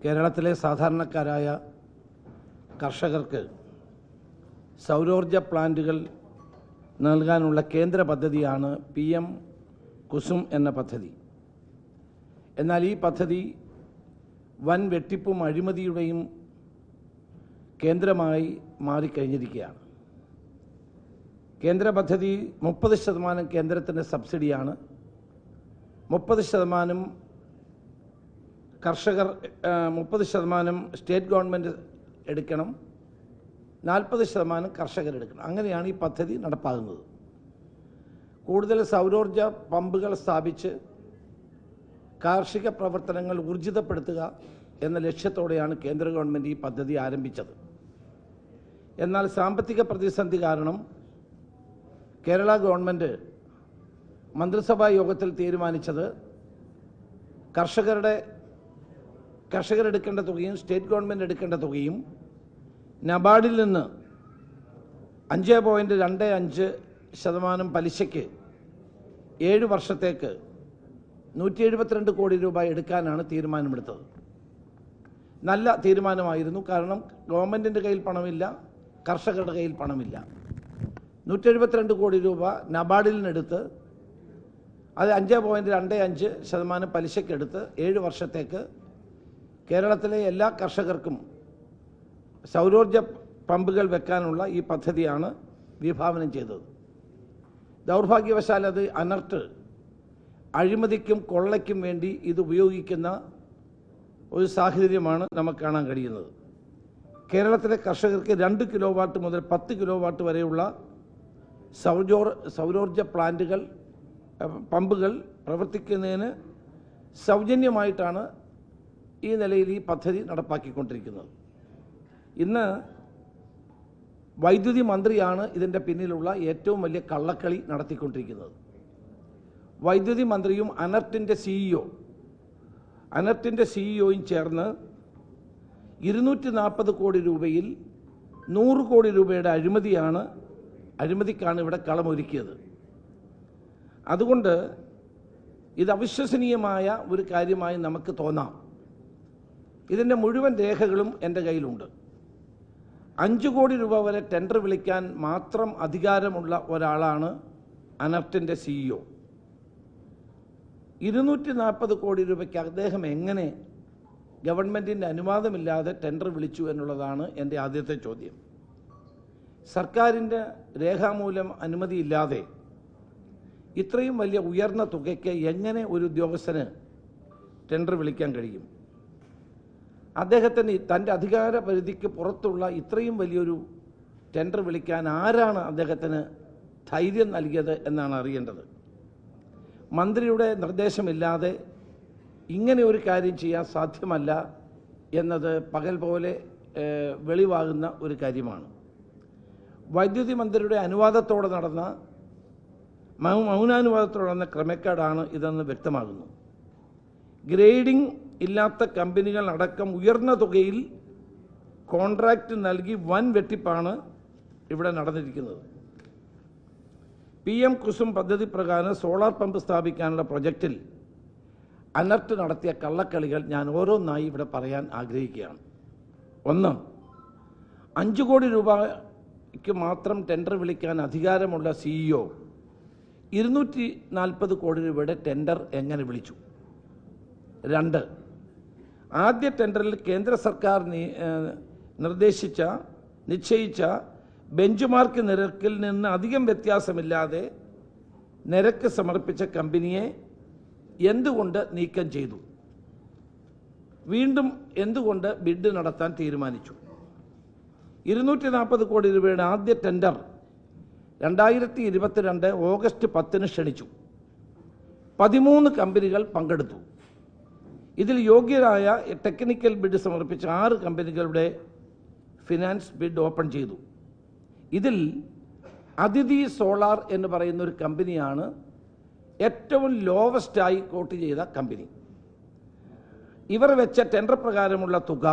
കേരളത്തിലെ സാധാരണക്കാരായ കർഷകർക്ക് സൗരോർജ പ്ലാന്റുകൾ നൽകാനുള്ള കേന്ദ്ര പദ്ധതിയാണ് PM കുസും എന്ന പദ്ധതി. എന്നാൽ ഈ പദ്ധതി വൻ വെട്ടിപ്പും അഴിമതിയുടെയും കേന്ദ്രമായി മാറിക്കഴിഞ്ഞിരിക്കുകയാണ്. കേന്ദ്ര പദ്ധതി 30% കേന്ദ്രത്തിൻ്റെ സബ്സിഡിയാണ്, 30% കർഷകർ 30% സ്റ്റേറ്റ് ഗവൺമെൻറ് എടുക്കണം, 40% കർഷകരെടുക്കണം. അങ്ങനെയാണ് ഈ പദ്ധതി നടപ്പാകുന്നത്. കൂടുതൽ സൗരോർജ പമ്പുകൾ സ്ഥാപിച്ച് കാർഷിക പ്രവർത്തനങ്ങൾ ഊർജിതപ്പെടുത്തുക എന്ന ലക്ഷ്യത്തോടെയാണ് കേന്ദ്ര ഗവൺമെൻറ് ഈ പദ്ധതി ആരംഭിച്ചത്. എന്നാൽ സാമ്പത്തിക പ്രതിസന്ധി കാരണം കേരള ഗവൺമെൻറ് മന്ത്രിസഭാ യോഗത്തിൽ തീരുമാനിച്ചത് കർഷകരെടുക്കേണ്ട തുകയും സ്റ്റേറ്റ് ഗവൺമെൻറ് എടുക്കേണ്ട തുകയും നബാർഡിൽ നിന്ന് 5.25% പലിശയ്ക്ക് 7 വർഷത്തേക്ക് 172 കോടി രൂപ എടുക്കാനാണ് തീരുമാനമെടുത്തത്. നല്ല തീരുമാനമായിരുന്നു. കാരണം ഗവൺമെൻറ്റിൻ്റെ കയ്യിൽ പണമില്ല, കർഷകരുടെ കയ്യിൽ പണമില്ല. 172 കോടി രൂപ നബാർഡിൽ നിന്നെടുത്ത് അത് 5.25% പലിശയ്ക്കെടുത്ത് 7 വർഷത്തേക്ക് കേരളത്തിലെ എല്ലാ കർഷകർക്കും സൗരോർജ പമ്പുകൾ വെക്കാനുള്ള ഈ പദ്ധതിയാണ് വിഭാവനം ചെയ്തത്. ദൗർഭാഗ്യവശാൽ അത് അനർട്ട് അഴിമതിക്കും കൊള്ളയ്ക്കും വേണ്ടി ഇത് ഉപയോഗിക്കുന്ന ഒരു സാഹചര്യമാണ് നമുക്ക് കാണാൻ കഴിയുന്നത്. കേരളത്തിലെ കർഷകർക്ക് 2 കിലോവാട്ട് മുതൽ 10 കിലോവാട്ട് വരെയുള്ള സൗരോർജ പമ്പുകൾ പ്രവർത്തിക്കുന്നതിന് സൗജന്യമായിട്ടാണ് ഈ നിലയിൽ ഈ പദ്ധതി നടപ്പാക്കിക്കൊണ്ടിരിക്കുന്നത്. ഇന്ന് വൈദ്യുതി മന്ത്രിയാണ് ഇതിൻ്റെ പിന്നിലുള്ള ഏറ്റവും വലിയ കള്ളക്കളി നടത്തിക്കൊണ്ടിരിക്കുന്നത്. വൈദ്യുതി മന്ത്രിയും അനർട്ടിൻ്റെ സിഇഒയും ചേർന്ന് 240 കോടി രൂപയിൽ 100 കോടി രൂപയുടെ അഴിമതിക്കാണ് ഇവിടെ കളമൊരുക്കിയത്. അതുകൊണ്ട് ഇത് അവിശ്വസനീയമായ ഒരു കാര്യമായി നമുക്ക് തോന്നാം. ഇതിൻ്റെ മുഴുവൻ രേഖകളും എൻ്റെ കയ്യിലുണ്ട്. 5 കോടി രൂപ വരെ ടെൻഡർ വിളിക്കാൻ മാത്രം അധികാരമുള്ള ഒരാളാണ് അനർട്ടിൻ്റെ സിഇഒ. 240 കോടി രൂപയ്ക്ക് അദ്ദേഹം എങ്ങനെ ഗവൺമെൻറ്റിൻ്റെ അനുവാദമില്ലാതെ ടെൻഡർ വിളിച്ചു എന്നുള്ളതാണ് എൻ്റെ ആദ്യത്തെ ചോദ്യം. സർക്കാരിൻ്റെ രേഖാമൂലം അനുമതിയില്ലാതെ ഇത്രയും വലിയ ഉയർന്ന തുകയ്ക്ക് എങ്ങനെ ഒരു ഉദ്യോഗസ്ഥന് ടെൻഡർ വിളിക്കാൻ കഴിയും? അദ്ദേഹത്തിന് തൻ്റെ അധികാര പരിധിക്ക് പുറത്തുള്ള ഇത്രയും വലിയൊരു ടെൻഡർ വിളിക്കാൻ ആരാണ് അദ്ദേഹത്തിന് ധൈര്യം നൽകിയത് എന്നാണ് അറിയേണ്ടത്. മന്ത്രിയുടെ നിർദ്ദേശമില്ലാതെ ഇങ്ങനെ ഒരു കാര്യം ചെയ്യാൻ സാധ്യമല്ല എന്നത് പകൽ പോലെ വെളിവാകുന്ന ഒരു കാര്യമാണ്. വൈദ്യുതി മന്ത്രിയുടെ മൗനാനുവാദത്തോടെ നടന്ന ക്രമക്കേടാണ് ഇതെന്ന് വ്യക്തമാകുന്നു. ഗ്രേഡിംഗ് ഇല്ലാത്ത കമ്പനികൾ അടക്കം ഉയർന്ന തുകയിൽ കോൺട്രാക്റ്റ് നൽകി വൻ വെട്ടിപ്പാണ് ഇവിടെ നടന്നിരിക്കുന്നത്. PM കുസും പദ്ധതി പ്രകാരം സോളാർ പമ്പ് സ്ഥാപിക്കാനുള്ള പ്രൊജക്റ്റിൽ അനർട്ട് നടത്തിയ കള്ളക്കളികൾ ഞാൻ ഓരോന്നായി ഇവിടെ പറയാൻ ആഗ്രഹിക്കുകയാണ്. 1, 5 കോടി രൂപയ്ക്ക് മാത്രം ടെൻഡർ വിളിക്കാൻ അധികാരമുള്ള CEO 240 കോടി രൂപയുടെ ടെൻഡർ എങ്ങനെ വിളിച്ചു? 2, ആദ്യ ടെൻഡറിൽ കേന്ദ്ര സർക്കാർ നിശ്ചയിച്ച ബെഞ്ച് മാർക്ക് നിരക്കിൽ നിന്ന് അധികം വ്യത്യാസമില്ലാതെ നിരക്ക് സമർപ്പിച്ച കമ്പനിയെ എന്തുകൊണ്ട് നീക്കം ചെയ്തു? വീണ്ടും എന്തുകൊണ്ട് ബിഡ് നടത്താൻ തീരുമാനിച്ചു? 240 കോടി രൂപയുടെ ആദ്യ ടെൻഡർ 2022 ഓഗസ്റ്റ് 10 ക്ഷണിച്ചു. 13 കമ്പനികൾ പങ്കെടുത്തു. ഇതിൽ യോഗ്യരായ ടെക്നിക്കൽ ബിഡ് സമർപ്പിച്ച 6 കമ്പനികളുടെ ഫിനാൻസ് ബിഡ് ഓപ്പൺ ചെയ്തു. ഇതിൽ അതിഥി സോളാർ എന്ന് പറയുന്ന ഒരു കമ്പനിയാണ് ഏറ്റവും ലോവസ്റ്റായി കോട്ട് ചെയ്ത കമ്പനി. ഇവർ വെച്ച ടെൻഡർ പ്രകാരമുള്ള തുക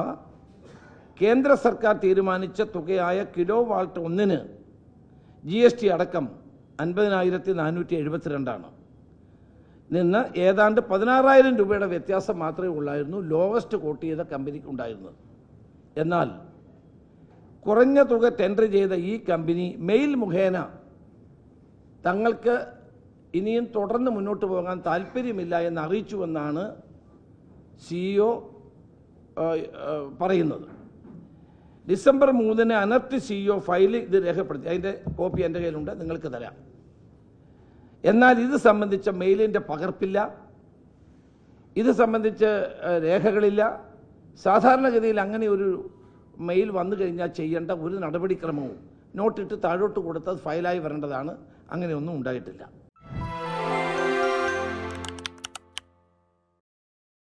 കേന്ദ്ര സർക്കാർ തീരുമാനിച്ച തുകയായ കിലോവാട്ട് ഒന്നിന് GST അടക്കം 50,472 ആണ്. നിന്ന് ഏതാണ്ട് 16,000 രൂപയുടെ വ്യത്യാസം മാത്രമേ ഉള്ളായിരുന്നു ലോവസ്റ്റ് കോട്ട് ചെയ്ത കമ്പനിക്ക് ഉണ്ടായിരുന്നത്. എന്നാൽ കുറഞ്ഞ തുക ടെൻഡർ ചെയ്ത ഈ കമ്പനി മെയിൽ മുഖേന തങ്ങൾക്ക് ഇനിയും തുടർന്ന് മുന്നോട്ട് പോകാൻ താല്പര്യമില്ല എന്ന് അറിയിച്ചുവെന്നാണ് CEO പറയുന്നത്. ഡിസംബർ 3 അനർട്ട് CEO ഫയൽ ഇത് രേഖപ്പെടുത്തി. അതിൻ്റെ കോപ്പി എൻ്റെ കയ്യിലുണ്ട്, നിങ്ങൾക്ക് തരാം. എന്നാൽ ഇത് സംബന്ധിച്ച മെയിലിൻ്റെ പകർപ്പില്ല, ഇത് സംബന്ധിച്ച് രേഖകളില്ല. സാധാരണഗതിയിൽ അങ്ങനെ ഒരു മെയിൽ വന്നു കഴിഞ്ഞാൽ ചെയ്യേണ്ട ഒരു നടപടിക്രമവും നോട്ടിട്ട് താഴോട്ട് കൊടുത്തത് ഫയലായി വരേണ്ടതാണ്. അങ്ങനെയൊന്നും ഉണ്ടായിട്ടില്ല.